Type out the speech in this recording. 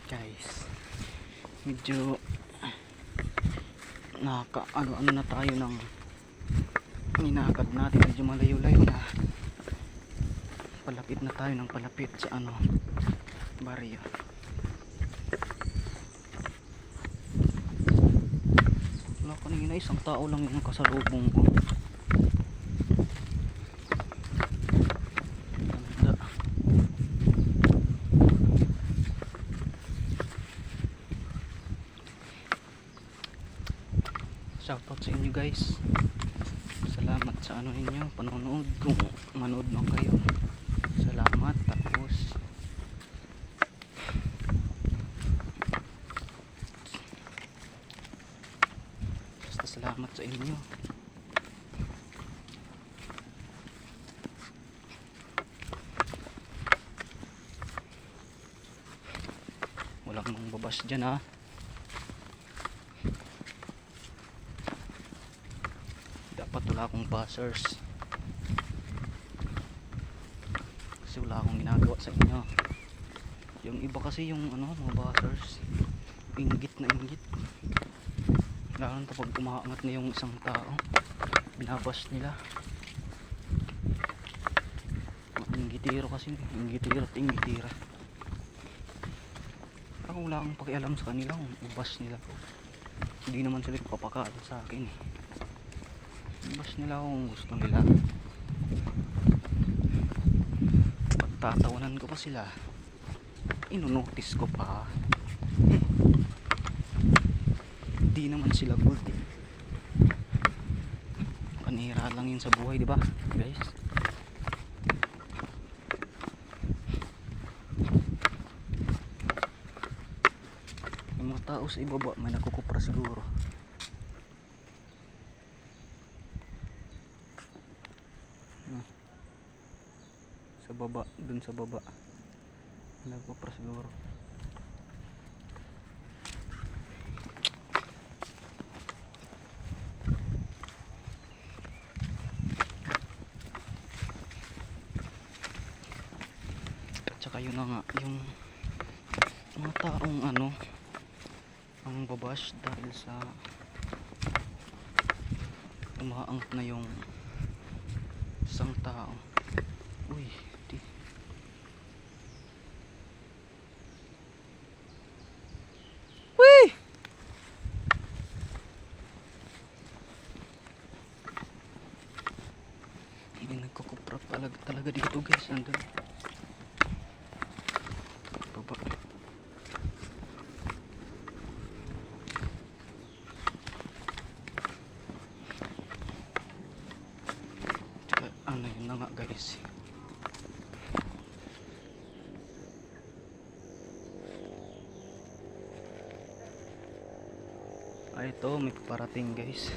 Guys, medyo ano na tayo ng inakad natin, medyo malayo-layo na, palapit na tayo ng palapit sa baryo. Wala, kanina isang tao lang yung kasalubong ko. Ganda. Shoutout sa inyo guys, salamat sa ninyo, panonood. Kung manood mo kayo, salamat. Tapos basta salamat sa inyo. Walang babas dyan ha. Dapat wala akong buzzers kasi wala akong ginagawa sa inyo. Yung iba kasi yung mga buzzers, inggit na inggit, lalo na kapag umaangat na yung isang tao, binabas nila. Inggitiro kasi, inggitiro at inggitira. Ako wala akong pakialam sa kanila kung ubas nila. Hindi naman sila papakala sa akin eh. Ubas nila kung gusto nila. Pagtatawanan ko pa sila, inonotice ko pa. Hindi naman sila good eh. Panira lang yun sa buhay, di ba guys? Yung mga tao sa ibaba may nakukupra siguro. Sa baba, dun sa baba nagkukupra siguro. At saka yun na nga, yung mga taong ang babash dahil sa umaangat na yung isang tao. Uy, hindi nagkukupra talaga dito guys. Andun baba. Tsaka yun na nga guys, ito may parating guys.